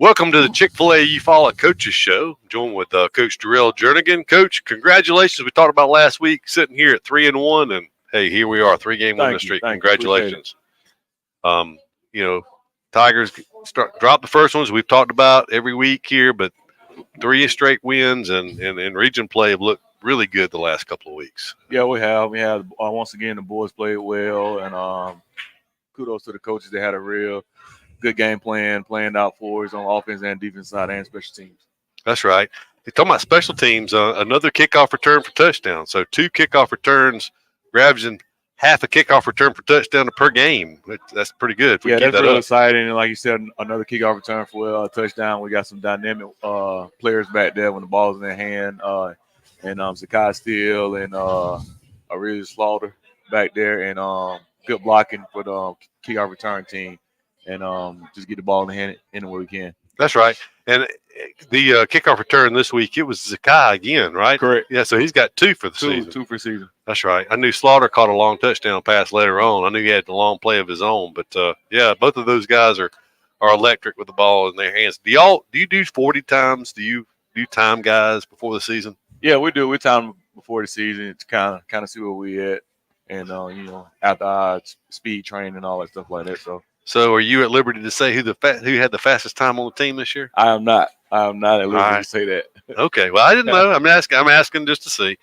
Welcome to the Chick-fil-A Eufaula Coaches Show. I'm joined with Coach Darrell Jernigan. Coach, congratulations. We talked about last week, sitting here at 3-1, and hey, here we are, 3-game winning streak. Congratulations. Tigers dropped the first ones we've talked about every week here, but 3 straight wins and region play have looked really good the last couple of weeks. Yeah, we have. Once again, the boys played well, and kudos to the coaches. They had a real good game plan planned out for us on offense and defense side and special teams. That's right. You're talking about special teams, another kickoff return for touchdown. So 2 kickoff returns, averaging half a kickoff return per touchdown per game. That's pretty good. Yeah, that's real exciting. And like you said, another kickoff return for a touchdown. We got some dynamic players back there when the ball's in their hand. And Zakai Steele and Aurelia Slaughter back there, and good blocking for the kickoff return team. And just get the ball in the hand anywhere we can. That's right. And the kickoff return this week, it was Zakai again, right? Correct. Yeah, so he's got 2 for the season. 2 for the season. That's right. I knew Slaughter caught a long touchdown pass later on. I knew he had the long play of his own. But, yeah, both of those guys are electric with the ball in their hands. Do you do 40 times? Do you do time guys before the season? Yeah, we do. We time before the season to kind of see where we at, and after our speed training and all that stuff like that. So are you at liberty to say who had the fastest time on the team this year? I am not at liberty to say that. Okay. Well, I didn't know. I'm asking just to see.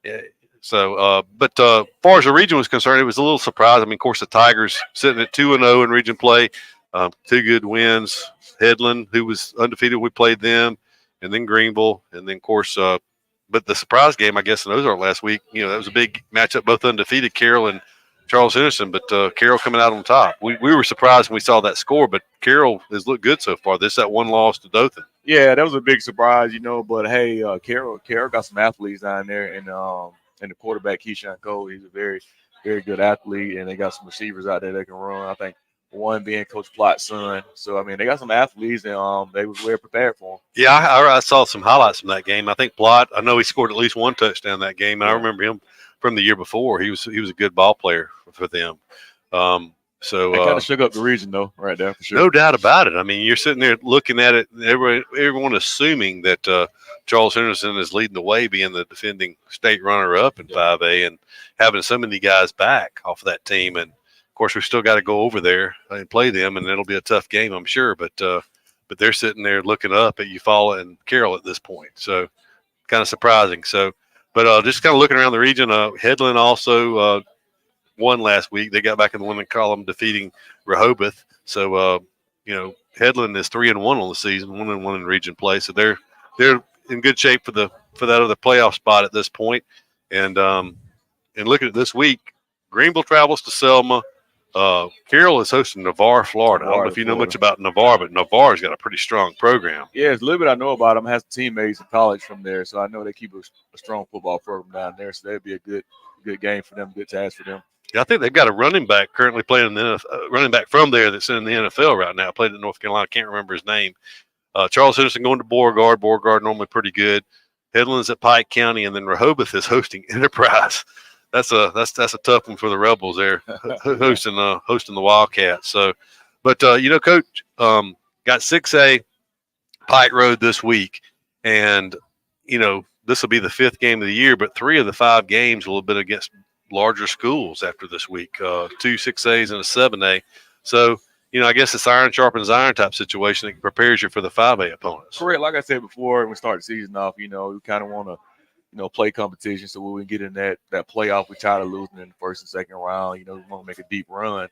Yeah. So, but as far as the region was concerned, it was a little surprising. I mean, of course, the Tigers sitting at 2-0 in region play, 2 good wins. Headland, who was undefeated, we played them, and then Greenville, and then of course, but the surprise game, I guess, in Ozark last week, that was a big matchup, both undefeated, Carroll and Charles Henderson, but Carroll coming out on top. We were surprised when we saw that score, but Carroll has looked good so far. That one loss to Dothan. Yeah, that was a big surprise, but hey, Carroll got some athletes down there, and the quarterback, Keyshawn Cole, he's a very, very good athlete, and they got some receivers out there that can run. I think one being Coach Plott's son. So, I mean, they got some athletes, and they was well prepared for them. Yeah, I saw some highlights from that game. I think Plott, I know he scored at least 1 touchdown that game, and I remember him from the year before. He was a good ball player for them. So they kind of shook up the region, though, right there, for sure. No doubt about it. I mean, you're sitting there looking at it, and everyone assuming that Charles Henderson is leading the way, being the defending state runner-up in 5A, and having so many guys back off of that team. And of course, we've still got to go over there and play them, and it'll be a tough game, I'm sure. But they're sitting there looking up at Eufaula and Carroll at this point, so kind of surprising. So, but just kind of looking around the region, Headland also won last week. They got back in the winning column, defeating Rehoboth. So, Headland is 3-1 on the season, 1-1 in region play. So they're in good shape for that other playoff spot at this point. And looking at this week, Greenville travels to Selma. Carroll is hosting Navarre, Florida. I don't know if you know much about Navarre, but Navarre's got a pretty strong program. Yeah, it's a little bit I know about them. I have teammates in college from there, so I know they keep a strong football program down there. So that'd be a good game for them, good task for them. Yeah, I think they've got a running back currently playing in the running back from there that's in the NFL right now. Played in North Carolina. I can't remember his name. Charles Henderson going to Beauregard. Beauregard normally pretty good. Headland's at Pike County, and then Rehoboth is hosting Enterprise. That's a tough one for the Rebels there, hosting the Wildcats. So, but Coach, got 6A Pike Road this week, and this will be the 5th game of the year, but 3 of the 5 games will have been against larger schools after this week, 2 6As and a 7A. So, I guess it's iron sharpens iron type situation that prepares you for the 5A opponents. Correct. Like I said before, when we start the season off, we kind of want to play competition. So when we get in that playoff, we tired of losing in the first and second round. We want to make a deep run.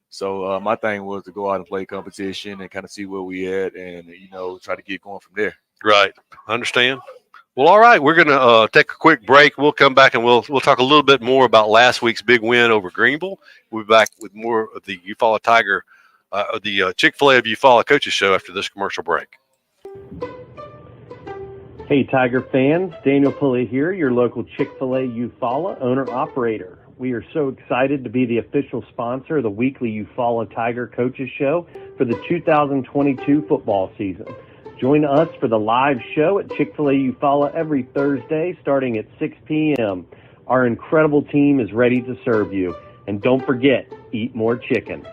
So my thing was to go out and play competition and kind of see where we at, and try to get going from there. Right. Understand. Well, all right. We're gonna take a quick break. We'll come back and we'll talk a little bit more about last week's big win over Greenville. We'll be back with more of the Eufaula Tiger, the Chick-fil-A of Eufaula Coaches Show after this commercial break. Hey, Tiger fans, Daniel Pulley here, your local Chick-fil-A Eufaula owner-operator. We are so excited to be the official sponsor of the weekly Eufaula Tiger Coaches Show for the 2022 football season. Join us for the live show at Chick-fil-A Eufaula every Thursday starting at 6 p.m. Our incredible team is ready to serve you. And don't forget, eat more chicken.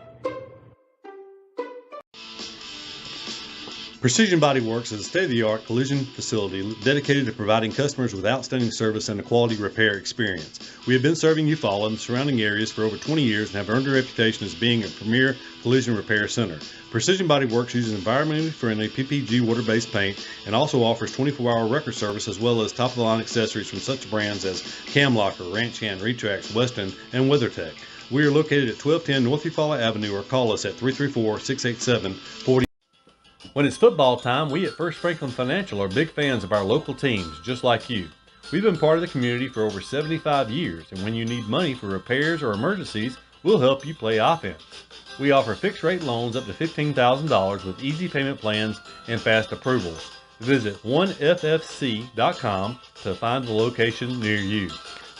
Precision Body Works is a state-of-the-art collision facility dedicated to providing customers with outstanding service and a quality repair experience. We have been serving Eufaula and the surrounding areas for over 20 years and have earned a reputation as being a premier collision repair center. Precision Body Works uses environmentally friendly PPG water-based paint and also offers 24-hour record service as well as top-of-the-line accessories from such brands as Cam Locker, Ranch Hand, Retrax, Weston, and WeatherTech. We are located at 1210 North Eufaula Avenue or call us at 334-687-40. When it's football time, we at First Franklin Financial are big fans of our local teams, just like you. We've been part of the community for over 75 years, and when you need money for repairs or emergencies, we'll help you play offense. We offer fixed-rate loans up to $15,000 with easy payment plans and fast approvals. Visit 1ffc.com to find the location near you.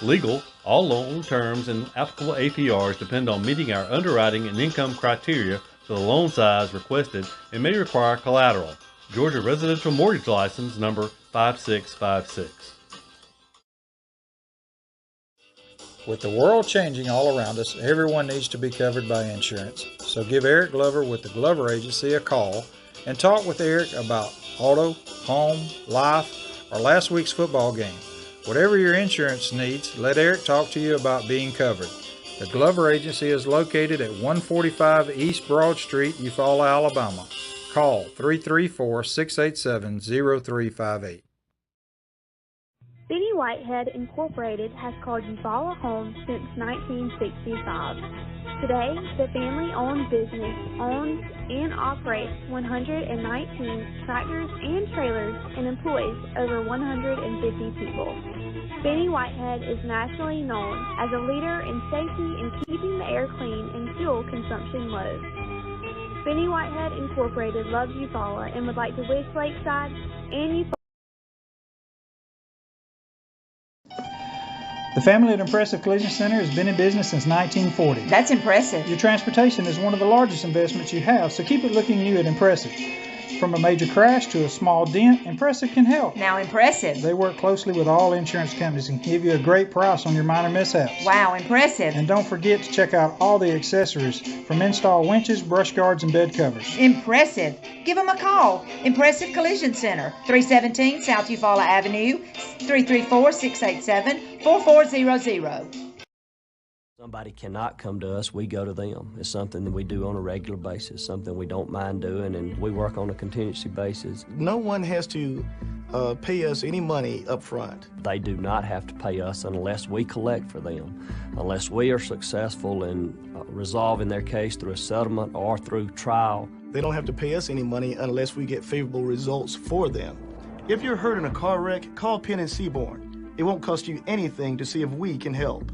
Legal, all loan terms and applicable APRs depend on meeting our underwriting and income criteria for the loan size requested and may require collateral. Georgia Residential Mortgage License number 5656. With the world changing all around us, everyone needs to be covered by insurance. So give Eric Glover with the Glover Agency a call and talk with Eric about auto, home, life, or last week's football game. Whatever your insurance needs, let Eric talk to you about being covered. The Glover Agency is located at 145 East Broad Street, Eufaula, Alabama. Call 334-687-0358. Benny Whitehead Incorporated has called Eufaula home since 1965. Today, the family-owned business owns and operates 119 tractors and trailers and employs over 150 people. Benny Whitehead is nationally known as a leader in safety and keeping the air clean and fuel consumption low. Benny Whitehead Incorporated loves Eufaula and would like to wish Lakeside and Eufaula. The family at Impressive Collision Center has been in business since 1940. That's impressive. Your transportation is one of the largest investments you have, so keep it looking new at Impressive. From a major crash to a small dent, Impressive can help. Now impressive. They work closely with all insurance companies and give you a great price on your minor mishaps. Wow, impressive. And don't forget to check out all the accessories from install winches, brush guards, and bed covers. Impressive. Give them a call. Impressive Collision Center, 317 South Eufaula Avenue, 334-687-4400. Somebody cannot come to us, we go to them. It's something that we do on a regular basis, something we don't mind doing, and we work on a contingency basis. No one has to pay us any money up front. They do not have to pay us unless we collect for them, unless we are successful in resolving their case through a settlement or through trial. They don't have to pay us any money unless we get favorable results for them. If you're hurt in a car wreck, call Penn and Seaborn. It won't cost you anything to see if we can help.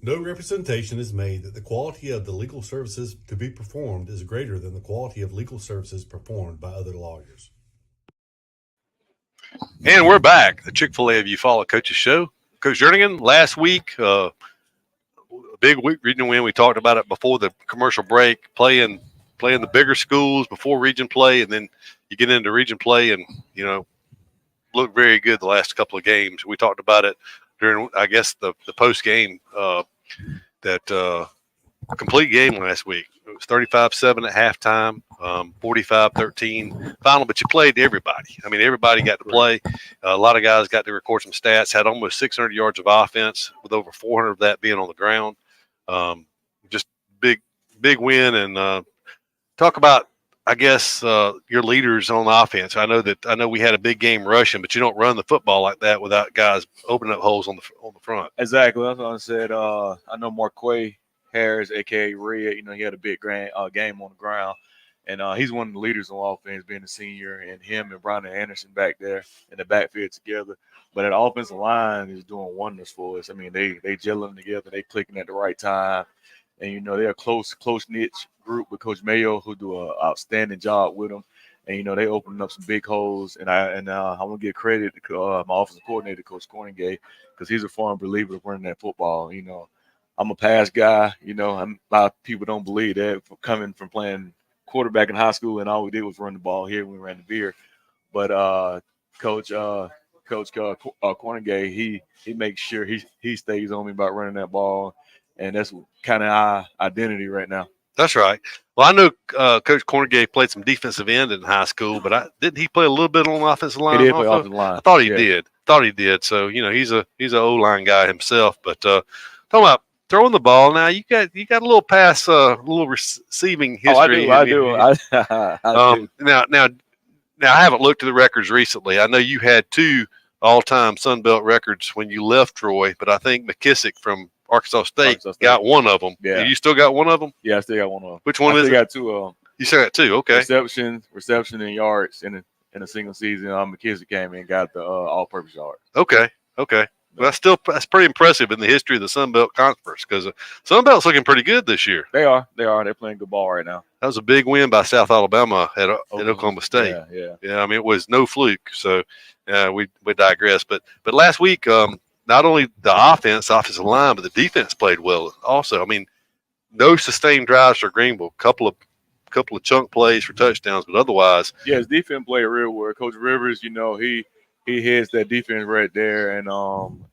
No representation is made that the quality of the legal services to be performed is greater than the quality of legal services performed by other lawyers. And we're back, the Chick-fil-A of Eufaula Coaches Show. Coach Jernigan, last week, a big week region win. We talked about it before the commercial break, playing the bigger schools before region play, and then you get into region play and, look very good the last couple of games. We talked about it during, I guess, the post-game that complete game last week. It was 35-7 at halftime, 45-13 final, but you played everybody. I mean, everybody got to play. A lot of guys got to record some stats, had almost 600 yards of offense with over 400 of that being on the ground. Just big win. And talk about, I guess, your leaders on offense. I know we had a big game rushing, but you don't run the football like that without guys opening up holes on the front. Exactly. That's what I said. I know Marquay Harris, a.k.a. Red, he had a big game on the ground. And he's one of the leaders on offense, being a senior, and him and Brian Anderson back there in the backfield together. But that offensive line is doing wonders for us. I mean, they gelling together. They clicking at the right time. And, they're a close-knit group with Coach Mayo, who do an outstanding job with them. And, they opening up some big holes. And I want to give credit to my offensive coordinator, Coach Corningay, because he's a firm believer of running that football. I'm a pass guy. A lot of people don't believe that, coming from playing quarterback in high school, and all we did was run the ball here when we ran the beer. But Coach Corningay, he makes sure he stays on me about running that ball. And that's kind of our identity right now. That's right. Well, I know Coach Cornegay played some defensive end in high school, but didn't he play a little bit on the offensive line? He did play also? offensive line. I thought he did. Thought he did. So he's an O-line guy himself. But talking about throwing the ball, now you got a little pass, little receiving history. I do. I do. Now I haven't looked at the records recently. I know you had 2 all-time Sun Belt records when you left Troy, but I think McKissick from Arkansas State got one of them. Yeah. You still got one of them? Yeah, I still got one of them. Which one is it? I got 2 of them. You still got 2. Okay. Reception and yards in a single season. McKissick came in and got the all-purpose yards. Okay. Well, that's pretty impressive in the history of the Sun Belt Conference because Sun Belt's looking pretty good this year. They are. They're playing good ball right now. That was a big win by South Alabama at Oklahoma State. Yeah. I mean, it was no fluke. So we digress. But last week, not only the offensive line, but the defense played well also. I mean, no sustained drives for Greenville. Couple of chunk plays for touchdowns, but otherwise, yeah, his defense played real well. Coach Rivers, he heads that defense right there, and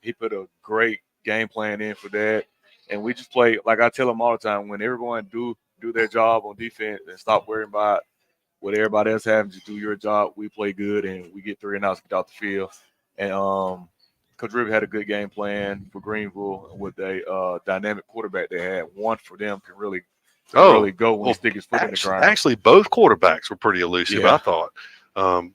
he put a great game plan in for that. And we just play, like I tell them all the time, when everyone do their job on defense and stop worrying about what everybody else having to do your job, we play good and we get 3 and outs, get off the field. And Coach Rivers had a good game plan for Greenville with a dynamic quarterback they had. One for them can really go when he stick his foot in the ground. Actually, both quarterbacks were pretty elusive, I thought.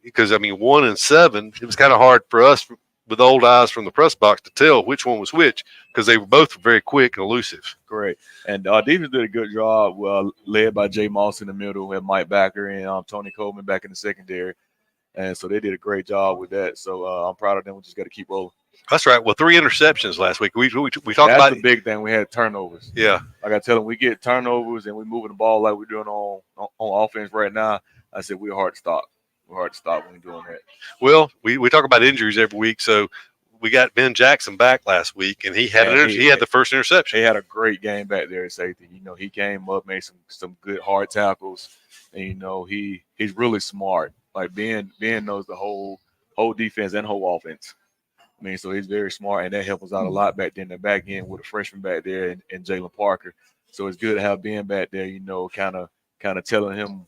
Because, 1 and 7, it was kind of hard for us with old eyes from the press box to tell which one was which because they were both very quick and elusive. Correct. And defense did a good job, led by Jay Moss in the middle and Mike Backer and Tony Coleman back in the secondary. And so they did a great job with that. So I'm proud of them. We just got to keep rolling. That's right. Well, 3 interceptions last week. We talked That's about the big thing. We had turnovers. Yeah. Like I tell them, we get turnovers and we moving the ball like we're doing on offense right now. I said we're hard to stop. We're hard to stop when we're doing that. Well, we talk about injuries every week, so we got Ben Jackson back last week, and he had the first interception. He had a great game back there at safety. He came up, made some good hard tackles, and he's really smart. Like Ben knows the whole defense and whole offense. I mean, so he's very smart, and that helped us out a lot back then in the back end with a freshman back there and Jalen Parker. So it's good to have Ben back there, kind of telling him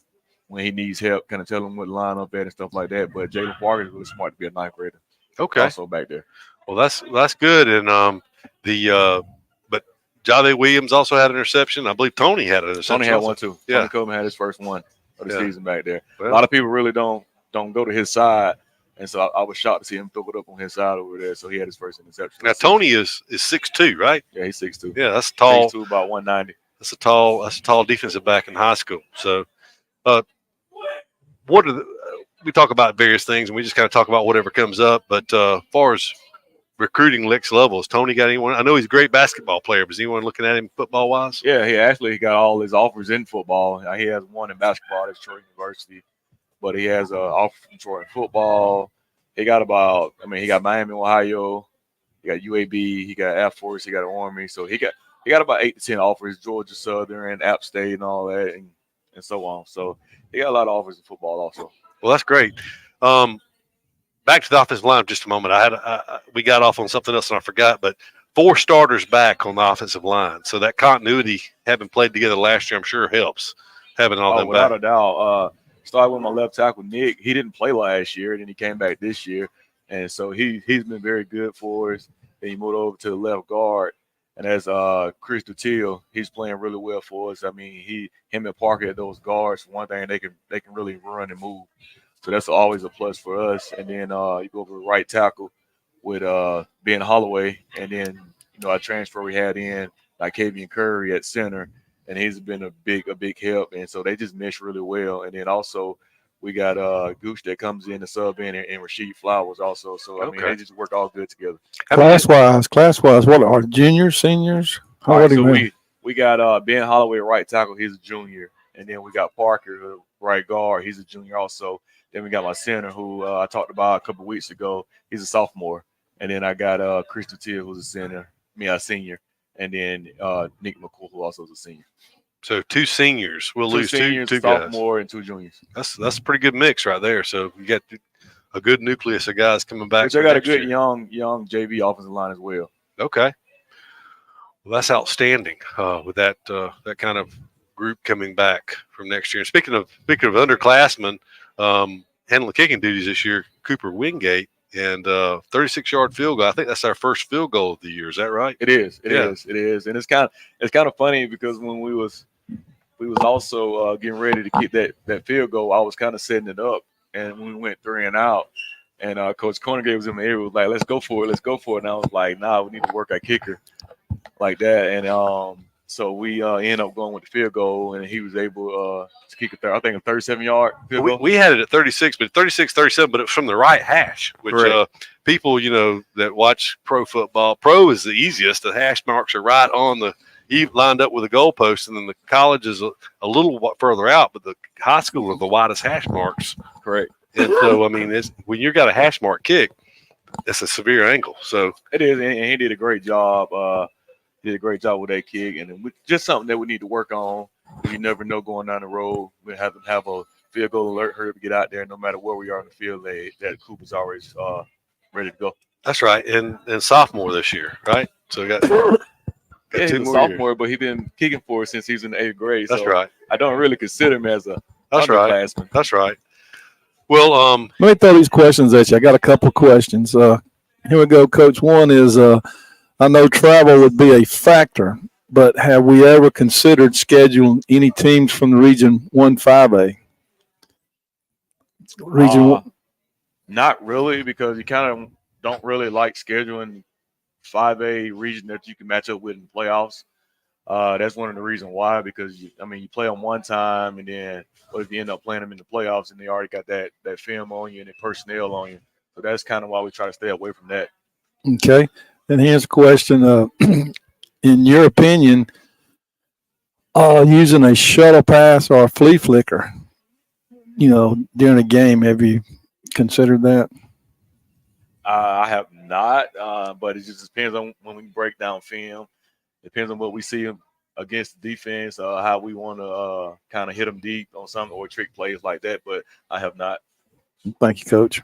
when he needs help, kind of telling him what line up at and stuff like that. But Jalen Parker is really smart to be a 9th grader. Okay. Also back there. Well, that's good. And but Jave Williams also had an interception. I believe Tony had an interception. Tony had one too. Yeah. Tony Coleman had his first one of the season back there. Well, a lot of people really don't go to his side. And so I was shocked to see him throw it up on his side over there. So he had his first interception. Now Tony is 6'2", right? Yeah, he's 6'2". Yeah, that's tall. 6'2", about 190. That's a tall defensive back in high school. So, we talk about various things, and we just kind of talk about whatever comes up. But as far as recruiting next level, has Tony got anyone? I know he's a great basketball player, but is anyone looking at him football wise? Yeah, he got all his offers in football. He has one in basketball at Troy University. But he has an offer from Troy in football. He got Miami, Ohio. He got UAB. He got Air Force. He got Army. So he got about 8 to 10 offers, Georgia Southern, App State, and all that, and so on. So he got a lot of offers in football also. Well, that's great. Back to the offensive line for just a moment. We got off on something else and I forgot, but 4 starters back on the offensive line. So that continuity, having played together last year, I'm sure helps having all them without back. a doubt. Started with my left tackle, Nick. He didn't play last year, and then he came back this year. And so he's been very good for us. Then he moved over to the left guard. And as Chris Dutil, he's playing really well for us. I mean, him and Parker at those guards, one thing they can really run and move. So that's always a plus for us. And then you go over to right tackle with Ben Holloway. And then, our transfer we had in, like Kavian Curry at center. And he's been a big help. And so they just mesh really well. And then also we got Gooch that comes in to sub in and Rasheed Flowers also. So, I mean, they just work all good together. Class-wise, what are juniors, seniors? We got Ben Holloway, right tackle. He's a junior. And then we got Parker, right guard. He's a junior also. Then we got my center, who I talked about a couple of weeks ago. He's a sophomore. And then I got Chris Dutil, who's a senior. And then Nick McCool, who also is a senior. So 2 seniors. We'll lose seniors, two sophomore, guys. and 2 juniors. That's a pretty good mix right there. So you got a good nucleus of guys coming back. Which I got a good young JV offensive line as well. Okay. Well, that's outstanding with that kind of group coming back from next year. And speaking of underclassmen, handling kicking duties this year, Cooper Wingate, and 36-yard field goal. I think that's our first field goal of the year. Is that right? It is. It is. And it's kind of funny because when we was also getting ready to kick that field goal, I was kind of setting it up, and when we went 3 and out, and Coach Cornegate was in the area, was like, "Let's go for it, And I was like, "Nah, we need to work our kicker like that." And so we ended up going with the field goal, and he was able to kick a 37-yard field goal. We had it at 36, but 36, 37, but it was from the right hash, which people, that watch pro football, pro is the easiest. The hash marks are right on the lined up with the goalpost, and then the college is a little further out, but the high school are the widest hash marks. Correct. And so, I mean, when you've got a hash mark kick, that's a severe angle. So it is, and he did a great job. Did a great job with that kick, and just something that we need to work on. You never know going down the road. We have to have a field goal alert, hurry up and get out there. No matter where we are in the field, that Cooper's always ready to go. That's right, and sophomore this year, right? So we got 2 more sophomore, years. but he's been kicking for us since he was in the 8th grade. That's so right. I don't really consider him as a That's right. underclassman. That's right. Well, let me throw these questions at you. I got a couple of questions. Here we go, Coach. One is, I know travel would be a factor, but have we ever considered scheduling any teams from the Region 1-5A? Region 1? Not really, because you kind of don't really like scheduling 5A region that you can match up with in playoffs. That's one of the reasons why, because you play them one time, and then what if you end up playing them in the playoffs and they already got that film on you and the personnel on you? So that's kind of why we try to stay away from that. Okay. And here's a question. In your opinion, using a shuttle pass or a flea flicker, during a game, have you considered that? I have not, but it just depends on when we break down film. Depends on what we see against the defense, how we want to kind of hit them deep on some or trick plays like that. But I have not. Thank you, Coach.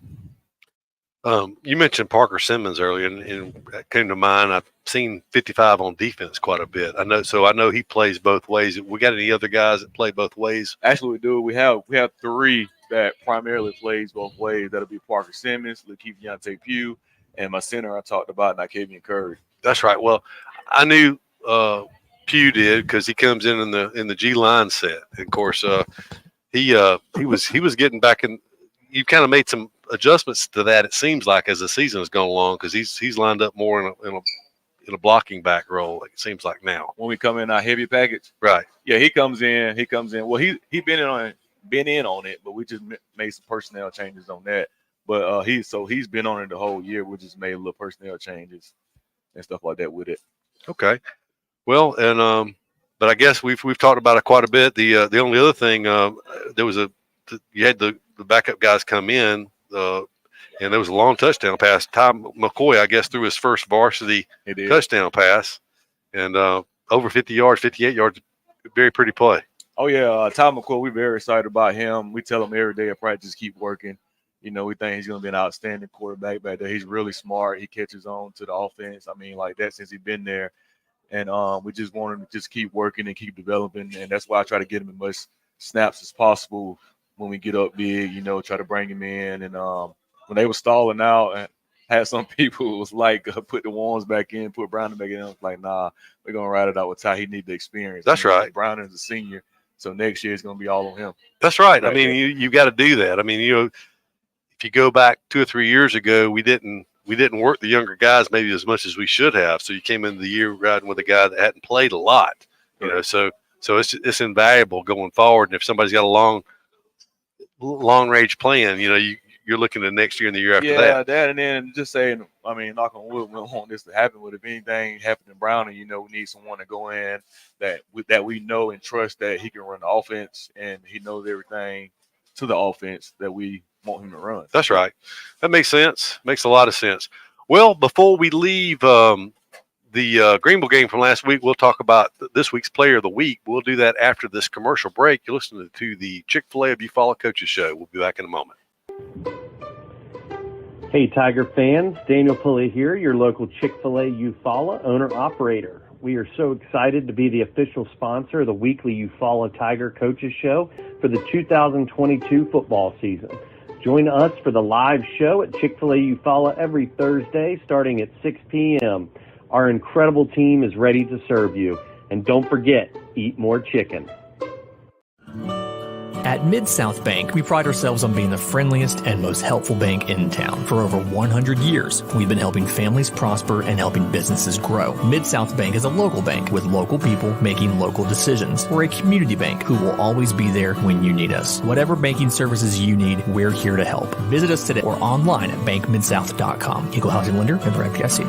You mentioned Parker Simmons earlier, and that came to mind. I've seen 55 on defense quite a bit. I know he plays both ways. We got any other guys that play both ways? Actually, we do. We have 3 that primarily plays both ways. That'll be Parker Simmons, Lakeith Deontay Pugh, and my center I talked about, Nakavian Curry. That's right. Well, I knew Pugh did because he comes in the G line set. And of course, he was getting back in. You kind of made some adjustments to that. It seems like as the season has gone along, because he's lined up more in a blocking back role. It seems like now when we come in our heavy package, right? Yeah, he comes in. Well, he been in on it, but we just made some personnel changes on that. But he's been on it the whole year. We just made little personnel changes and stuff like that with it. Okay. Well, and but I guess we've talked about it quite a bit. The only other thing you had the backup guys come in, and there was a long touchdown pass. Ty McCoy, I guess, threw his first varsity touchdown pass, and over 50 yards, 58 yards, very pretty play. Oh yeah, Ty McCoy, we're very excited about him. We tell him every day at practice, keep working. We think he's going to be an outstanding quarterback back there. He's really smart. He catches on to the offense. Like that since he's been there. And we just want him to just keep working and keep developing. And that's why I try to get him as much snaps as possible when we get up big, try to bring him in. And when they were stalling out, and had some people who was like, put the ones back in, put Browning back in. I was like, nah, we're going to ride it out with Ty. He needs the experience. That's right. Browning is a senior. So next year it's going to be all on him. That's right. You got to do that. If you go back 2 or 3 years ago, we didn't work the younger guys maybe as much as we should have. So you came into the year riding with a guy that hadn't played a lot, so it's invaluable going forward. And if somebody's got a long range plan, you're looking at next year and the year after that. Yeah, that, and then just saying, knock on wood, we don't want this to happen. But if anything happened to Browning, we need someone to go in that we know and trust that he can run the offense and he knows everything to the offense that we want him to run. That's right. That makes sense. Makes a lot of sense. Well, before we leave the Greenville game from last week, we'll talk about this week's Player of the Week. We'll do that after this commercial break. You're listening to the Chick-fil-A of Eufaula Coaches Show. We'll be back in a moment. Hey, Tiger fans, Daniel Pulley here, your local Chick-fil-A Eufaula owner-operator. We are so excited to be the official sponsor of the weekly Eufaula Tiger Coaches Show for the 2022 football season. Join us for the live show at Chick-fil-A Eufaula every Thursday starting at 6 p.m. Our incredible team is ready to serve you. And don't forget, eat more chicken. At Mid-South Bank, we pride ourselves on being the friendliest and most helpful bank in town. For over 100 years, we've been helping families prosper and helping businesses grow. Mid-South Bank is a local bank with local people making local decisions. We're a community bank who will always be there when you need us. Whatever banking services you need, we're here to help. Visit us today or online at bankmidsouth.com. Equal Housing Lender, member FDIC.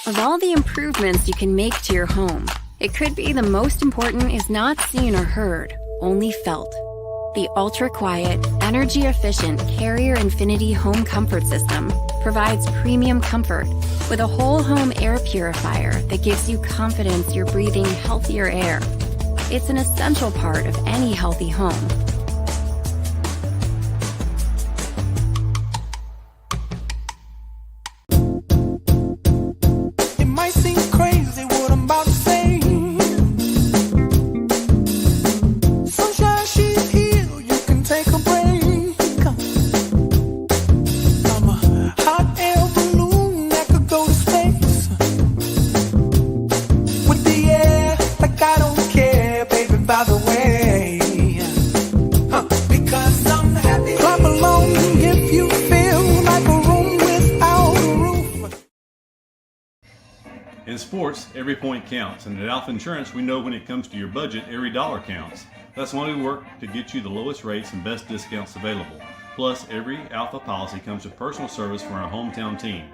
Of all the improvements you can make to your home, it could be the most important is not seen or heard, only felt. The ultra-quiet, energy-efficient Carrier Infinity Home Comfort System provides premium comfort with a whole home air purifier that gives you confidence you're breathing healthier air. It's an essential part of any healthy home. In sports, every point counts, and at Alpha Insurance, we know when it comes to your budget, every dollar counts. That's why we work to get you the lowest rates and best discounts available. Plus, every Alpha policy comes with personal service from our hometown team.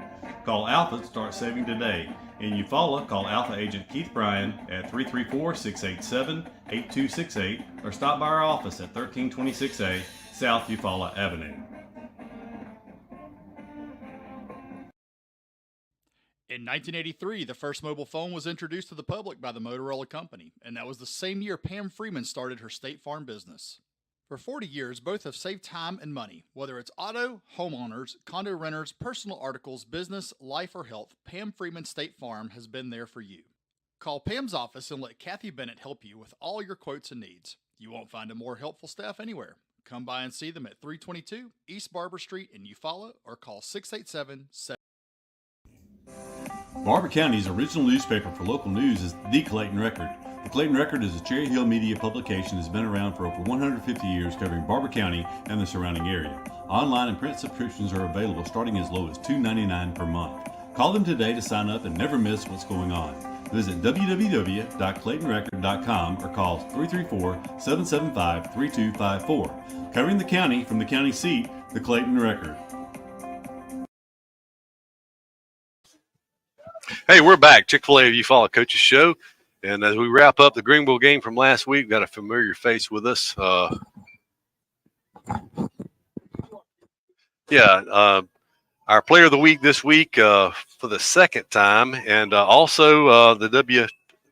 Call Alpha to start saving today. In Eufaula, call Alpha agent Keith Bryan at 334-687-8268 or stop by our office at 1326A South Eufaula Avenue. In 1983, the first mobile phone was introduced to the public by the Motorola Company, and that was the same year Pam Freeman started her State Farm business. For 40 years, both have saved time and money. Whether it's auto, homeowners, condo renters, personal articles, business, life, or health, Pam Freeman State Farm has been there for you. Call Pam's office and let Kathy Bennett help you with all your quotes and needs. You won't find a more helpful staff anywhere. Come by and see them at 322 East Barber Street in Eufaula or call 687-7. Barber County's original newspaper for local news is The Clayton Record. The Clayton Record is a Cherry Hill media publication that has been around for over 150 years, covering Barber County and the surrounding area. Online and print subscriptions are available starting as low as $2.99 per month. Call them today to sign up and never miss what's going on. Visit www.claytonrecord.com or call 334-775-3254. Covering the county from the county seat, The Clayton Record. Hey, we're back. Chick-fil-A Eufaula Coaches Show. And as we wrap up the Greenville game from last week, we've got a familiar face with us. Our player of the week this week for the second time, and also the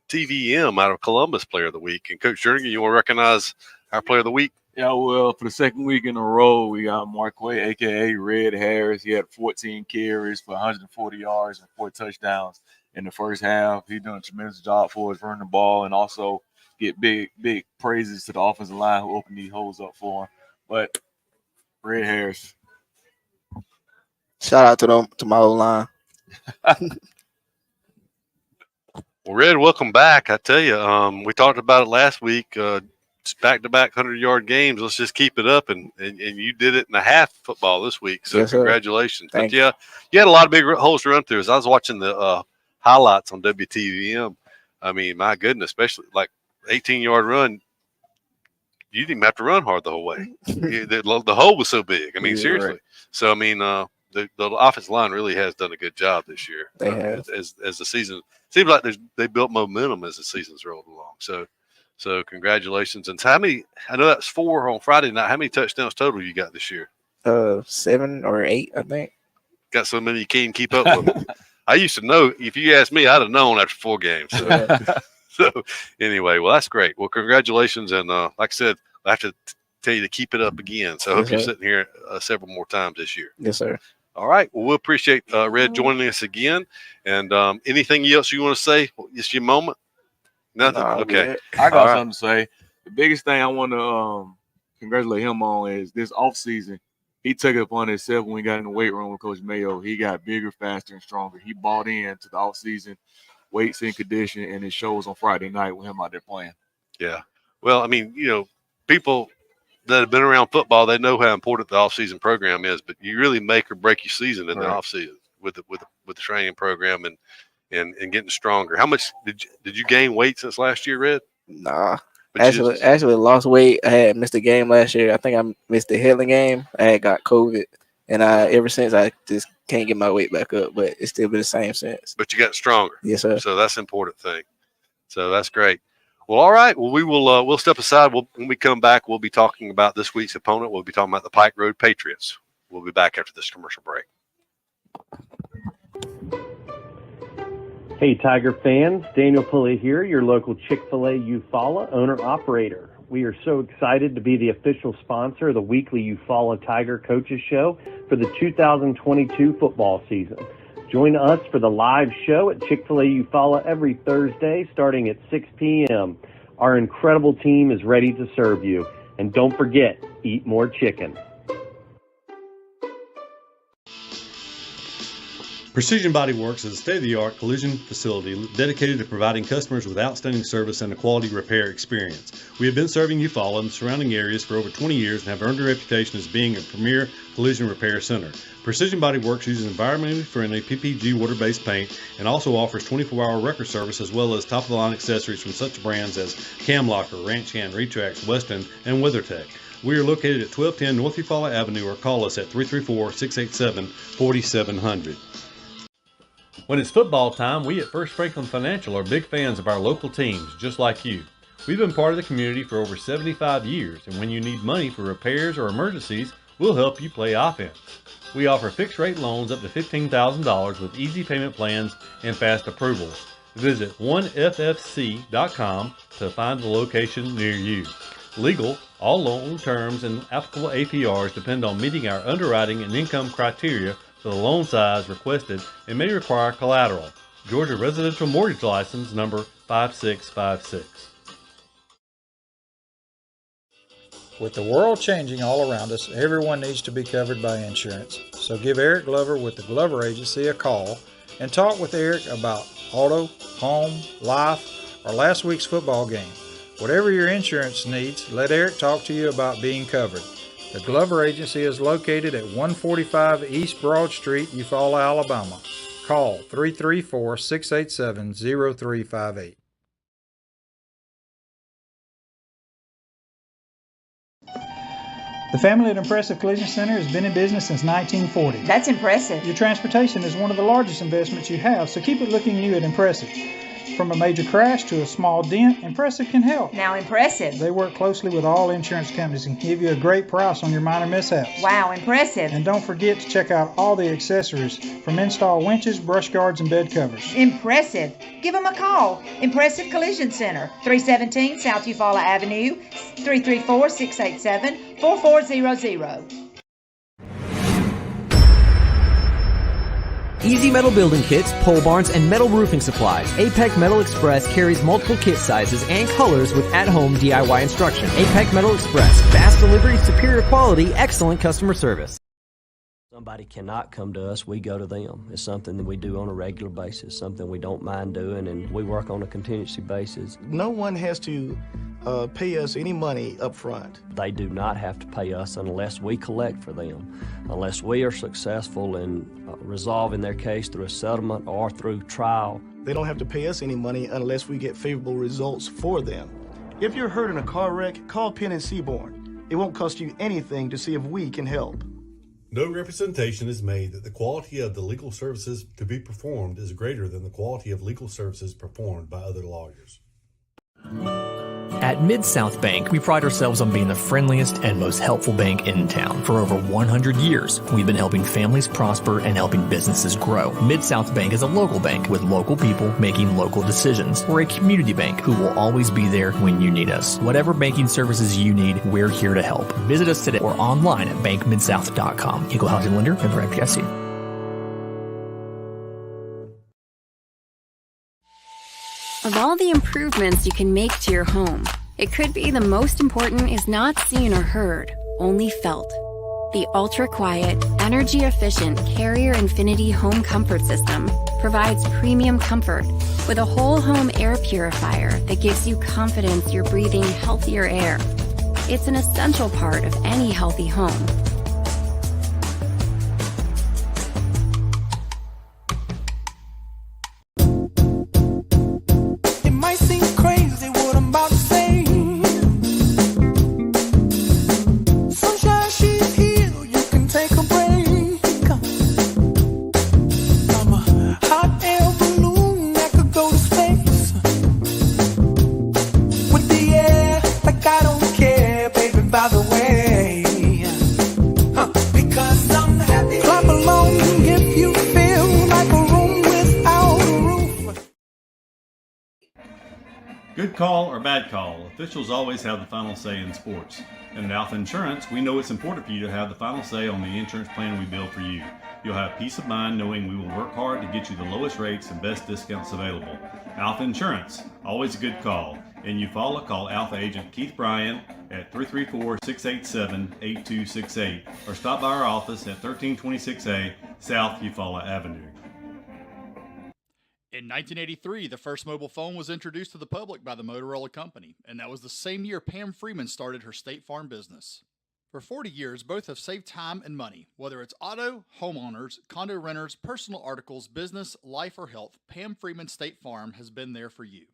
WTVM out of Columbus player of the week. And Coach Jernigan, you want to recognize our player of the week? Yeah, well, for the second week in a row, we got Marquay, a.k.a. Red Harris. He had 14 carries for 140 yards and 4 touchdowns in the first half. He's doing a tremendous job for us running the ball and also get big praises to the offensive line who opened these holes up for him. But Red Harris. Shout out to them, to my whole line. Well, Red, welcome back. I tell you, we talked about it last week. Back-to-back 100-yard games. Let's just keep it up, and you did it in a half football this week. So yes, congratulations. But yeah, you had a lot of big holes to run through. As I was watching the highlights on WTVM, I mean, my goodness, especially like 18-yard run, you didn't even have to run hard the whole way. The hole was so big. I mean, seriously. Right. So, I mean, the offensive line really has done a good job this year. They have. As the season – seems like they built momentum as the season's rolled along. So congratulations. And how many – I know that's 4 on Friday night. How many touchdowns total you got this year? 7 or 8, I think. Got so many you can't keep up with them. I used to know. If you asked me, I'd have known after 4 games. So, so anyway, well, that's great. Well, congratulations. And like I said, I have to tell you to keep it up again. So I hope you're sitting here several more times this year. Yes, sir. All right. Well, we'll appreciate Red joining us again. And anything else you want to say? It's your moment. Nothing. Nah, okay. I got something to say. The biggest thing I want to congratulate him on is this offseason. He took it upon himself when we got in the weight room with Coach Mayo. He got bigger, faster, and stronger. He bought into the offseason, weights and condition, and it shows on Friday night with him out there playing. Yeah. Well, I mean, people that have been around football, they know how important the offseason program is, but you really make or break your season in the offseason with the training program and getting stronger. How much did you gain weight since last year, Red? Nah. Actually lost weight. I had missed a game last year. I think I missed the Headland game. I had got COVID, and ever since I just can't get my weight back up. But it's still been the same since. But you got stronger. Yes, sir. So that's an important thing. So that's great. Well, all right. Well, we'll step aside. When we come back, we'll be talking about this week's opponent. We'll be talking about the Pike Road Patriots. We'll be back after this commercial break. Hey, Tiger fans, Daniel Pulley here, your local Chick-fil-A Eufaula owner-operator. We are so excited to be the official sponsor of the weekly Eufaula Tiger Coaches Show for the 2022 football season. Join us for the live show at Chick-fil-A Eufaula every Thursday starting at 6 p.m. Our incredible team is ready to serve you. And don't forget, eat more chicken. Precision Body Works is a state-of-the-art collision facility dedicated to providing customers with outstanding service and a quality repair experience. We have been serving Eufaula and the surrounding areas for over 20 years and have earned a reputation as being a premier collision repair center. Precision Body Works uses environmentally friendly PPG water-based paint and also offers 24-hour record service as well as top-of-the-line accessories from such brands as Cam Locker, Ranch Hand, Retrax, Weston, and WeatherTech. We are located at 1210 North Eufaula Avenue or call us at 334-687-4700. When it's football time, we at First Franklin Financial are big fans of our local teams, just like you. We've been part of the community for over 75 years, and when you need money for repairs or emergencies, we'll help you play offense. We offer fixed-rate loans up to $15,000 with easy payment plans and fast approvals. Visit 1ffc.com to find the location near you. Legal, all loan terms and applicable APRs depend on meeting our underwriting and income criteria for the loan size requested and may require collateral. Georgia Residential Mortgage License number 5656. With the world changing all around us, everyone needs to be covered by insurance. So give Eric Glover with the Glover Agency a call and talk with Eric about auto, home, life, or last week's football game. Whatever your insurance needs, let Eric talk to you about being covered. The Glover Agency is located at 145 East Broad Street, Eufaula, Alabama. Call 334-687-0358. The family at Impressive Collision Center has been in business since 1940. That's impressive. Your transportation is one of the largest investments you have, so keep it looking new at Impressive. From a major crash to a small dent, Impressive can help. Now Impressive. They work closely with all insurance companies and give you a great price on your minor mishaps. Wow, impressive. And don't forget to check out all the accessories from install winches, brush guards, and bed covers. Impressive. Give them a call. Impressive Collision Center, 317 South Eufaula Avenue, 334-687-4400. Easy Metal Building Kits, pole barns, and metal roofing supplies. APEC Metal Express carries multiple kit sizes and colors with at-home DIY instruction. APEC Metal Express. Fast delivery, superior quality, excellent customer service. Somebody cannot come to us, we go to them. It's something that we do on a regular basis, something we don't mind doing, and we work on a contingency basis. No one has to pay us any money up front. They do not have to pay us unless we collect for them, unless we are successful in resolving their case through a settlement or through trial. They don't have to pay us any money unless we get favorable results for them. If you're hurt in a car wreck, call Penn and Seaborn. It won't cost you anything to see if we can help. No representation is made that the quality of the legal services to be performed is greater than the quality of legal services performed by other lawyers. At Mid-South Bank, we pride ourselves on being the friendliest and most helpful bank in town. For over 100 years, we've been helping families prosper and helping businesses grow. Mid-South Bank is a local bank with local people making local decisions. We're a community bank who will always be there when you need us. Whatever banking services you need, we're here to help. Visit us today or online at bankmidsouth.com. Equal housing lender, member FDIC. Of all the improvements you can make to your home, it could be the most important is not seen or heard, only felt. The ultra-quiet, energy-efficient Carrier Infinity Home Comfort System provides premium comfort with a whole home air purifier that gives you confidence you're breathing healthier air. It's an essential part of any healthy home. Good call or bad call, officials always have the final say in sports. And at Alpha Insurance, we know it's important for you to have the final say on the insurance plan we build for you. You'll have peace of mind knowing we will work hard to get you the lowest rates and best discounts available. Alpha Insurance, always a good call. In Eufaula, call Alpha Agent Keith Bryan at 334-687-8268 or stop by our office at 1326A South Eufaula Avenue. In 1983, the first mobile phone was introduced to the public by the Motorola Company, and that was the same year Pam Freeman started her State Farm business. For 40 years, both have saved time and money. Whether it's auto, homeowners, condo renters, personal articles, business, life, or health, Pam Freeman State Farm has been there for you.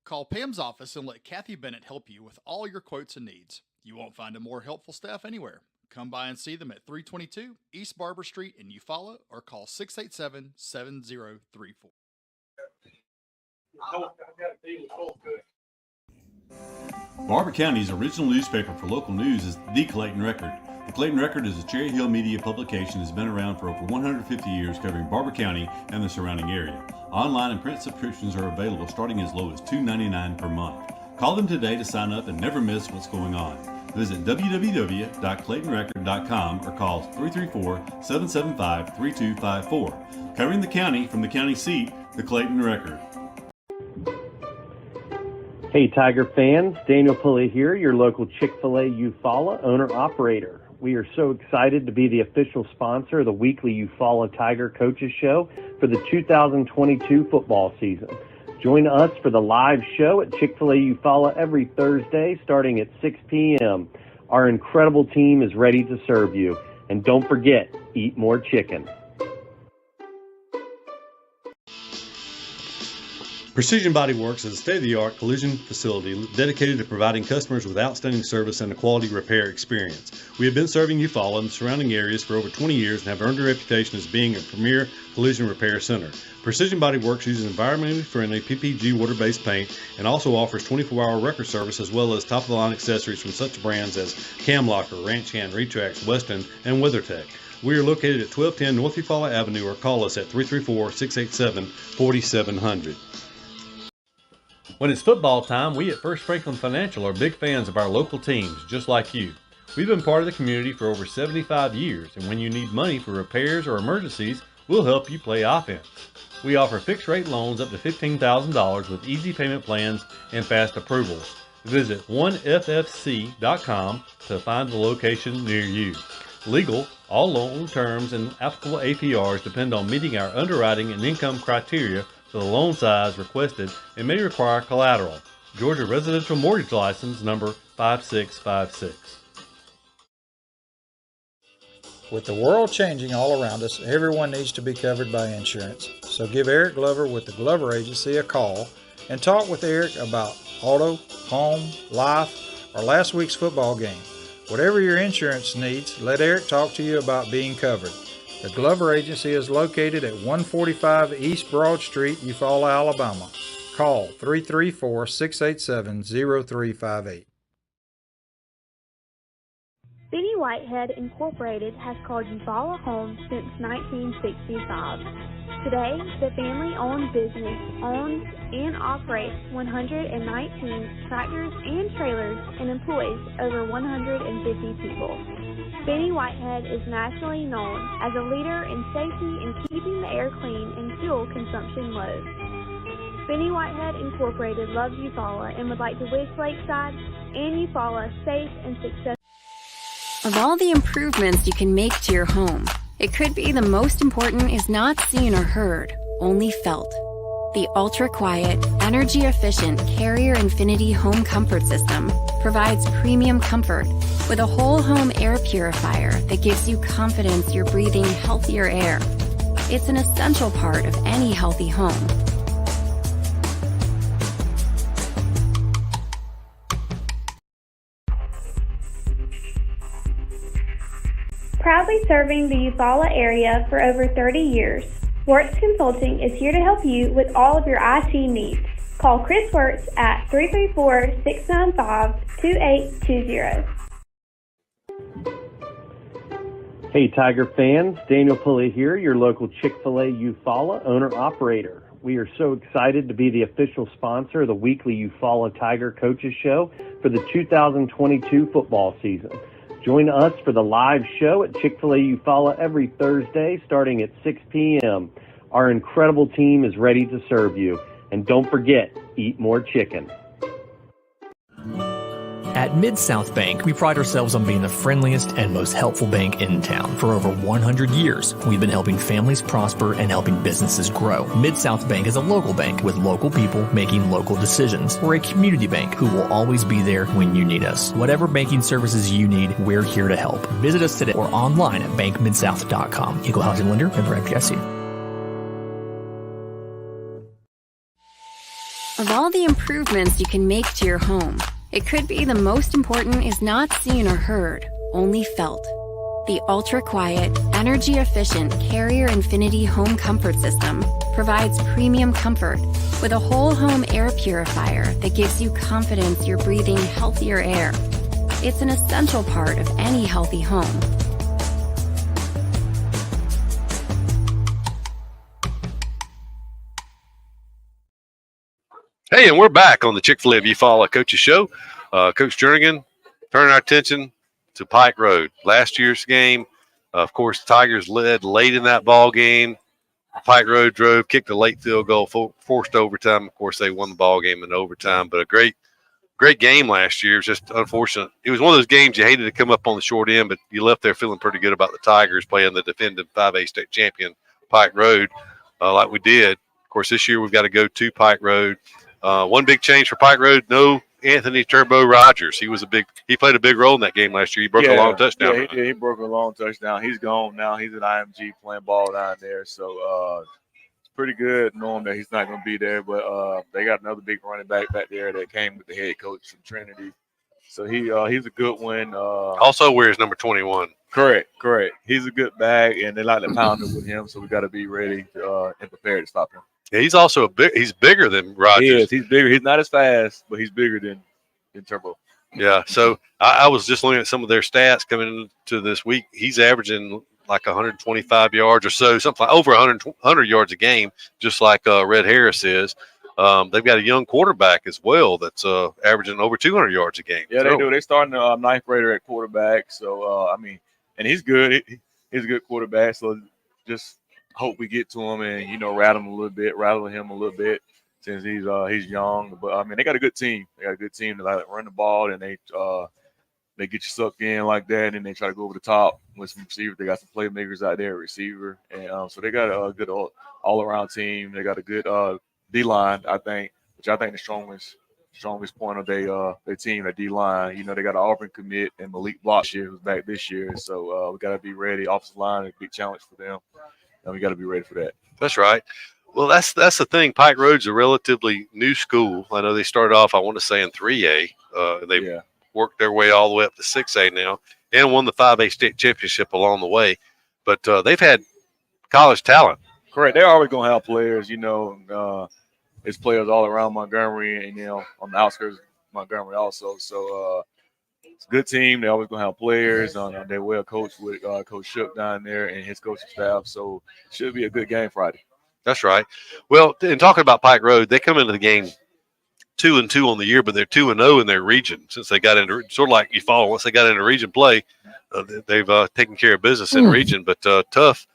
Call Pam's office and let Kathy Bennett help you with all your quotes and needs. You won't find a more helpful staff anywhere. Come by and see them at 322 East Barber Street in Eufaula or call 687-7034. Barber County's original newspaper for local news is The Clayton Record. The Clayton Record is a Cherry Hill media publication that has been around for over 150 years, covering Barber County and the surrounding area. Online and print subscriptions are available starting as low as $2.99 per month. Call them today to sign up and never miss what's going on. Visit www.claytonrecord.com or call 334-775-3254. Covering the county from the county seat, The Clayton Record. Hey Tiger fans, Daniel Pulley here, your local Chick-fil-A Eufaula owner-operator. We are so excited to be the official sponsor of the weekly Eufaula Tiger Coaches Show for the 2022 football season. Join us for the live show at Chick-fil-A Eufaula every Thursday starting at 6 p.m. Our incredible team is ready to serve you. And don't forget, eat more chicken. Precision Body Works is a state-of-the-art collision facility dedicated to providing customers with outstanding service and a quality repair experience. We have been serving Eufaula and the surrounding areas for over 20 years and have earned a reputation as being a premier collision repair center. Precision Body Works uses environmentally friendly PPG water-based paint and also offers 24-hour record service as well as top-of-the-line accessories from such brands as Cam Locker, Ranch Hand, Retrax, Weston, and WeatherTech. We are located at 1210 North Eufaula Avenue or call us at 334-687-4700. When it's football time, we at First Franklin Financial are big fans of our local teams, just like you. We've been part of the community for over 75 years, and when you need money for repairs or emergencies, we'll help you play offense. We offer fixed-rate loans up to $15,000 with easy payment plans and fast approvals. Visit 1ffc.com to find the location near you. Legal, all loan terms and applicable APRs depend on meeting our underwriting and income criteria for the loan size requested and may require collateral. Georgia Residential Mortgage License number 5656. With the world changing all around us, everyone needs to be covered by insurance. So give Eric Glover with the Glover Agency a call and talk with Eric about auto, home, life, or last week's football game. Whatever your insurance needs, let Eric talk to you about being covered. The Glover Agency is located at 145 East Broad Street, Eufaula, Alabama. Call 334-687-0358. Benny Whitehead Incorporated has called Eufaula home since 1965. Today, the family-owned business owns and operates 119 tractors and trailers and employs over 150 people. Benny Whitehead is nationally known as a leader in safety and keeping the air clean and fuel consumption low. Benny Whitehead Incorporated loves Eufaula and would like to wish Lakeside and Eufaula safe and successful. Of all the improvements you can make to your home, it could be the most important is not seen or heard, only felt. The ultra-quiet, energy-efficient Carrier Infinity Home Comfort System provides premium comfort with a whole home air purifier that gives you confidence you're breathing healthier air. It's an essential part of any healthy home. Proudly serving the Eufaula area for over 30 years, Wertz Consulting is here to help you with all of your IT needs. Call Chris Wertz at 334-695-2820. Hey Tiger fans, Daniel Pulley here, your local Chick-fil-A Eufaula owner-operator. We are so excited to be the official sponsor of the weekly Eufaula Tiger Coaches Show for the 2022 football season. Join us for the live show at Chick-fil-A Eufaula every Thursday starting at 6 p.m. Our incredible team is ready to serve you. And don't forget, eat more chicken. At Mid-South Bank, we pride ourselves on being the friendliest and most helpful bank in town. For over 100 years, we've been helping families prosper and helping businesses grow. Mid-South Bank is a local bank with local people making local decisions. We're a community bank who will always be there when you need us. Whatever banking services you need, we're here to help. Visit us today or online at bankmidsouth.com. Equal housing lender, member FDIC. Of all the improvements you can make to your home, it could be the most important is not seen or heard, only felt. The ultra-quiet, energy-efficient Carrier Infinity Home Comfort System provides premium comfort with a whole home air purifier that gives you confidence you're breathing healthier air. It's an essential part of any healthy home. Hey, and we're back on the Chick-fil-A Eufaula Coaches Show. Coach Jernigan, turning our attention to Pike Road. Last year's game, of course, Tigers led late in that ball game. Pike Road drove, kicked a late field goal, forced overtime. Of course, they won the ball game in overtime, but a great game last year. It was just unfortunate. It was one of those games you hated to come up on the short end, but you left there feeling pretty good about the Tigers playing the defending 5A state champion, Pike Road, like we did. Of course, this year we've got to go to Pike Road. One big change for Pike Road, no Anthony Turbo Rogers. He played a big role in that game last year. He broke a long touchdown. Yeah, he broke a long touchdown. He's gone now. He's at IMG playing ball down there. So it's pretty good knowing that he's not going to be there. But they got another big running back there that came with the head coach from Trinity. So he's a good one. Also wears number 21. Correct. He's a good back, and they like to pound it with him. So we got to be ready and prepared to stop him. Yeah, he's also he's bigger than Rogers. He is. He's bigger. He's not as fast, but he's bigger than Turbo. Yeah. So I was just looking at some of their stats coming into this week. He's averaging like 125 yards or so, something like over 100 yards a game, just like Red Harris is. They've got a young quarterback as well that's averaging over 200 yards a game. Yeah, they do. They're starting a ninth grader at quarterback. So, and he's good. He's a good quarterback. So just hope we get to him and, rattle him a little bit since he's young. But, they got a good team. They got a good team that like run the ball, and they get you sucked in like that, and they try to go over the top with some receivers. They got some playmakers out there at receiver. And so they got a good all-around team. They got a good D-line, I think, which I think the strongest point of their team, the D-line. They got an Auburn commit and Malik Blockshire who's back this year. So we got to be ready. Offensive line is a big challenge for them. And we got to be ready for that. That's right. Well, that's the thing. Pike Road's a relatively new school. I know they started off, I want to say, in 3A. They've worked their way all the way up to 6A now and won the 5A state championship along the way. But they've had college talent. Correct. They're always going to have players, They it's players all around Montgomery and on the outskirts of Montgomery also. So it's a good team. They always gonna have players. They're well coached with Coach Shook down there and his coaching staff. So it should be a good game Friday. That's right. Well, in talking about Pike Road, they come into the game 2-2 on the year, but they're 2-0 in their region since they got into sort of like you follow. Once they got into region play, they've taken care of business in region. But tough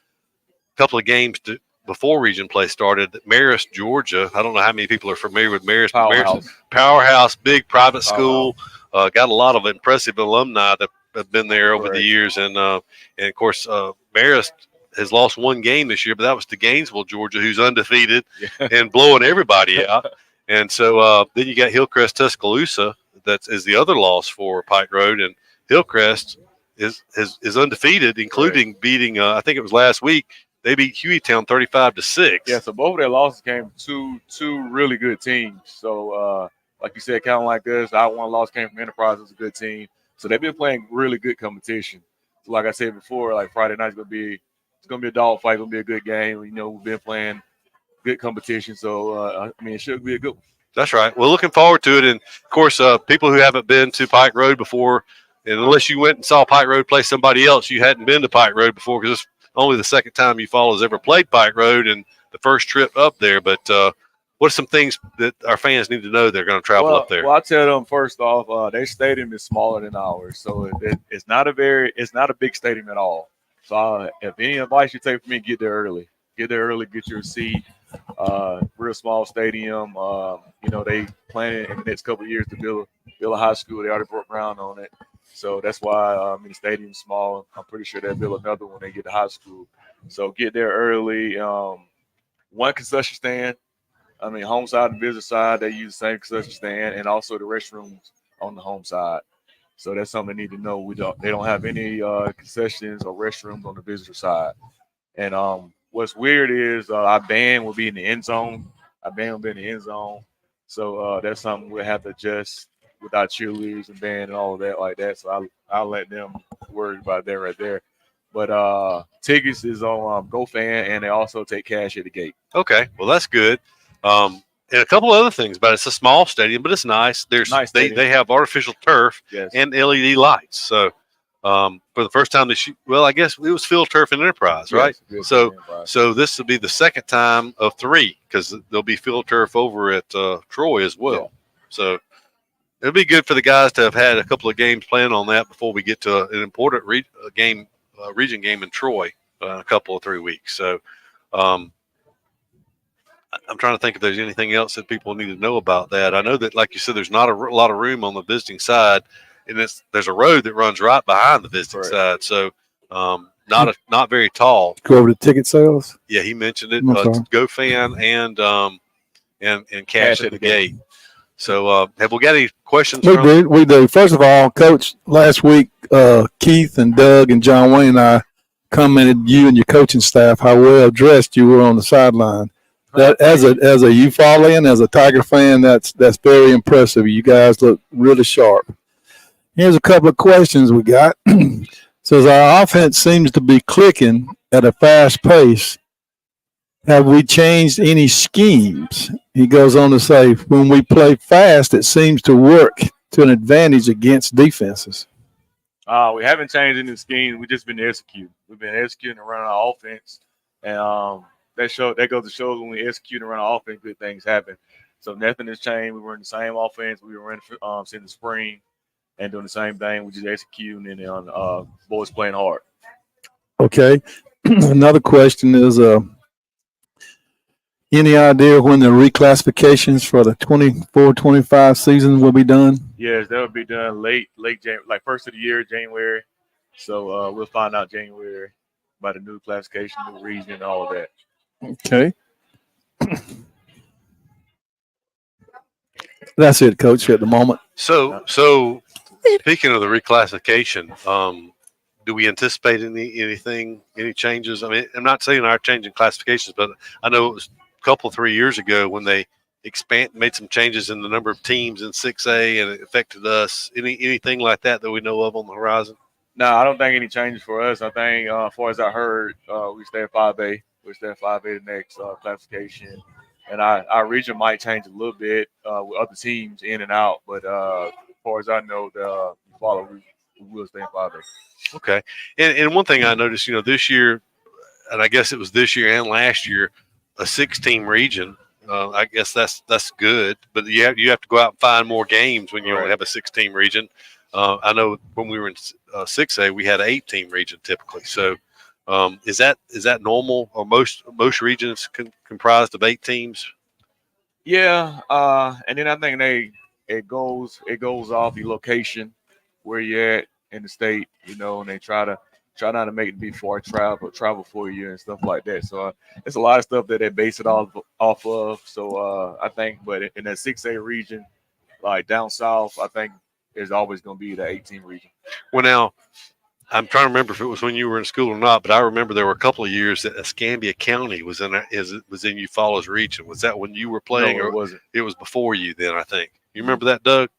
couple of games before region play started. Marist, Georgia. I don't know how many people are familiar with Marist. Powerhouse, big private school. Got a lot of impressive alumni that have been there over the years, and of course Marist has lost one game this year, but that was to Gainesville, Georgia, who's undefeated and blowing everybody out. And so then you got Hillcrest, Tuscaloosa. That is the other loss for Pike Road, and Hillcrest is undefeated, including beating. I think it was last week. They beat Hueytown 35-6. Yeah, so both of their losses came from two really good teams. So like you said, kind of like us, our one loss came from Enterprise. It's a good team. So they've been playing really good competition. So like I said before, like Friday night's gonna be a dogfight. It's gonna be a good game. We've been playing good competition. So it should be a good one. That's right. Well, looking forward to it. And of course, people who haven't been to Pike Road before, and unless you went and saw Pike Road play somebody else, you hadn't been to Pike Road before, because it's only the second time Eufaula has ever played Pike Road and the first trip up there. But what are some things that our fans need to know they're going to travel up there? Well, I'll tell them first off, their stadium is smaller than ours, so it's not a big stadium at all. So if any advice you take from me, get there early. Get there early, get your seat. Real small stadium. They plan in the next couple of years to build a high school. They already broke ground on it. So that's why the stadium's small. I'm pretty sure they'll build another when they get to high school. So get there early. One concession stand. Home side and visitor side, they use the same concession stand, and also the restrooms on the home side. So that's something they need to know. They don't have any concessions or restrooms on the visitor side. And what's weird is our band will be in the end zone. So that's something we'll have to adjust with our cheerleaders and band and all of that like that. So I'll let them worry about that right there. But tickets is on GoFan, and they also take cash at the gate. Okay, well that's good. And a couple other things about it. It's a small stadium, but it's nice. They have artificial turf and LED lights. So for the first time I guess it was field turf in Enterprise, right? So this will be the second time of 3, because there'll be field turf over at Troy as well. So it'll be good for the guys to have had a couple of games planned on that before we get to an important region game in Troy in a couple of 3 weeks. So I'm trying to think if there's anything else that people need to know about that. I know that, like you said, there's not a lot of room on the visiting side, and there's a road that runs right behind the visiting side. So not very tall. Go over to ticket sales. Yeah, he mentioned it. GoFan and cash at the gate. So have we got any questions? We do. First of all, Coach, last week Keith and Doug and John Wayne and I commented you and your coaching staff how well dressed you were on the sideline. That as a Euphaulian, as a Tiger fan, that's very impressive. You guys look really sharp. Here's a couple of questions we got. Says our offense seems to be clicking at a fast pace. Have we changed any schemes? He goes on to say, when we play fast, it seems to work to an advantage against defenses. We haven't changed any schemes. We've just been executing. We've been executing around our offense, and that goes to show when we execute around our offense, good things happen. So nothing has changed. We were in the same offense we were in since the spring, and doing the same thing. We just executing and boys playing hard. Okay. Another question is, any idea when the reclassifications for the 24-25 season will be done? Yes, that will be done late January, like first of the year, January. So we'll find out January about the new classification, new region, and all of that. Okay. That's it, Coach, at the moment. So speaking of the reclassification, do we anticipate any changes? I mean, I'm not saying our changing classifications, but I know it was a couple 3 years ago when they made some changes in the number of teams in 6A, and it affected us. Anything like that we know of on the horizon? No, I don't think any changes for us. I think, as far as I heard, we stay at 5A. We stay at 5A the next classification. and our region might change a little bit with other teams in and out. But as far as I know, the Eufaula, we will stay in 5A. Okay. And one thing I noticed, this year, and I guess it was this year and last year, a 6-team region. I guess that's good, but you have to go out and find more games when you only have a 6-team region. I know when we were in 6A, we had an 8-team region typically. So is that normal, or most regions comprised of 8 teams? Yeah, and then I think it goes off your location, where you're at in the state, and they try not to make it be far travel for you and stuff like that. So it's a lot of stuff that they base it off of. So I think, but in that 6A region, like down south, I think there's always going to be the 18 region. Well, now I'm trying to remember if it was when you were in school or not, but I remember there were a couple of years that Escambia County was in Eufaula's region. Was that when you were playing, No, or it wasn't? It was before you then, I think. You remember that, Doug?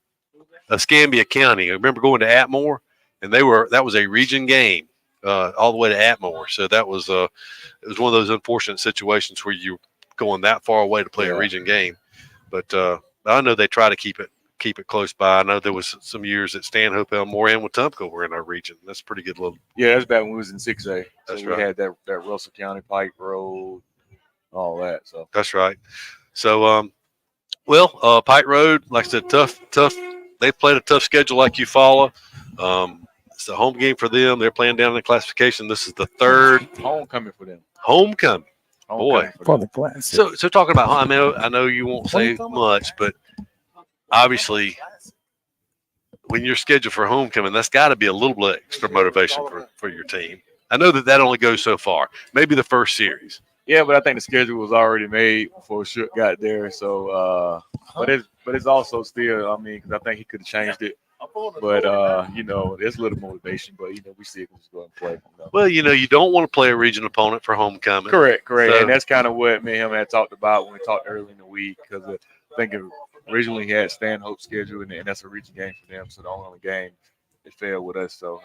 Escambia County. I remember going to Atmore, and that was a region game all the way to Atmore. So that was it was one of those unfortunate situations where you're going that far away to play a region game. But I know they try to keep it close by. I know there was some years that Stanhope, Elmore, and Wetumpka were in our region. That's a pretty good little. Yeah, that's back when we was in 6A. That's so right. We had that Russell County Pike Road, all that. So that's right. So Pike Road, like I said, tough. They played a tough schedule like Eufaula. It's a home game for them. They're playing down in the classification. This is the third homecoming for them. Homecoming. Boy, for the class. So talking about, I know you won't say much, but obviously, when you're scheduled for homecoming, that's got to be a little bit extra motivation for your team. I know that only goes so far. Maybe the first series. Yeah, but I think the schedule was already made before Shook got there. So, but it's also still, because I think he could have changed it. But there's a little motivation. But we see it just go and play. Well, you don't want to play a regional opponent for homecoming. Correct. So, and that's kind of what me and him had talked about when we talked early in the week, because I think originally he had Stanhope's schedule, and that's a region game for them. So the only game it failed with us. So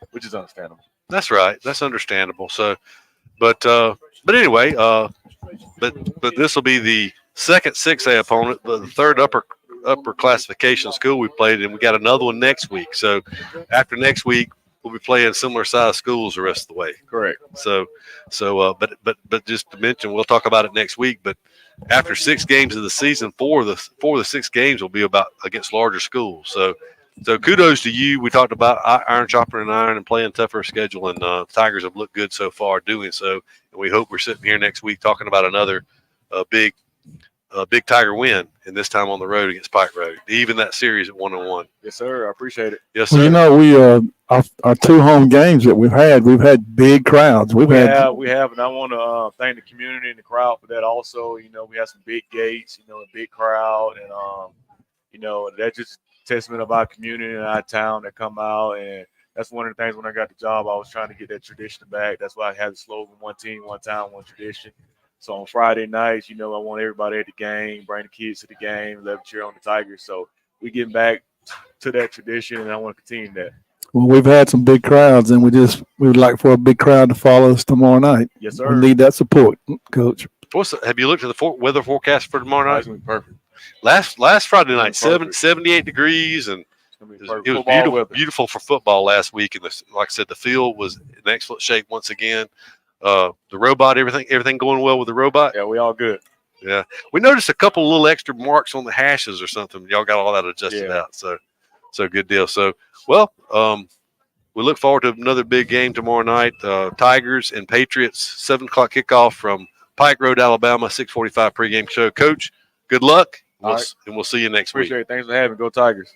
which is understandable. That's right. That's understandable. So, but anyway, but this will be the second 6A opponent, the third upper classification school we played, and we got another one next week. So after next week, we'll be playing similar size schools the rest of the way. Correct. So but just to mention, we'll talk about it next week. But after 6 games of the season, 4 of the 6 games will be against larger schools. So kudos to you. We talked about iron chopping and iron and playing tougher schedule, and Tigers have looked good so far doing so. And we hope we're sitting here next week talking about another big Tiger win, and this time on the road against Pike Road. Even that series at 1-1. Yes, sir. I appreciate it. Yes, sir. Well, we our 2 home games that we've had big crowds. We have, and I want to thank the community and the crowd for that. Also, we had some big gates, a big crowd, and that's just testament of our community and our town that come out. And that's one of the things when I got the job, I was trying to get that tradition back. That's why I had the slogan, one team, one town, one tradition. So on Friday nights, I want everybody at the game, bring the kids to the game, let them cheer on the Tigers. So we getting back to that tradition, and I want to continue that. Well, we've had some big crowds, and we would like for a big crowd to follow us tomorrow night. Yes, sir. We need that support, Coach. Have you looked at the weather forecast for tomorrow night? It's going to be perfect. Last Friday night, 78 degrees, and it was beautiful for football last week. And like I said, the field was in excellent shape once again. The robot, everything going well with the robot? Yeah, we all good. Yeah. We noticed a couple little extra marks on the hashes or something. Y'all got all that adjusted out. So good deal. So, we look forward to another big game tomorrow night. Tigers and Patriots, 7 o'clock kickoff from Pike Road, Alabama, 6:45 pregame show. Coach, good luck, and we'll see you next week. Appreciate it. Thanks for having me. Go Tigers.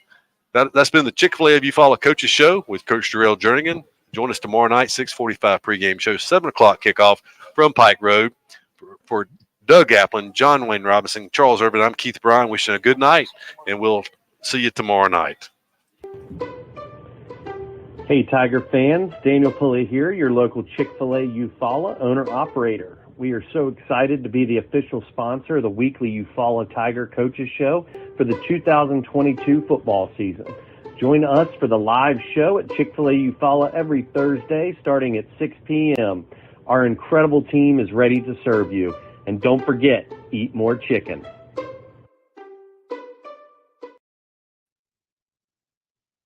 That's been the Chick-fil-A of Eufaula Coaches Show with Coach Jarrell Jernigan. Join us tomorrow night, 6:45 pregame show, 7 o'clock kickoff from Pike Road. For Doug Applin, John Wayne Robinson, Charles Urban, I'm Keith Bryan, wishing a good night, and we'll see you tomorrow night. Hey, Tiger fans, Daniel Pulley here, your local Chick-fil-A Eufaula owner-operator. We are so excited to be the official sponsor of the weekly Eufaula Tiger Coaches Show for the 2022 football season. Join us for the live show at Chick-fil-A Eufaula every Thursday starting at 6 p.m. Our incredible team is ready to serve you. And don't forget, eat more chicken.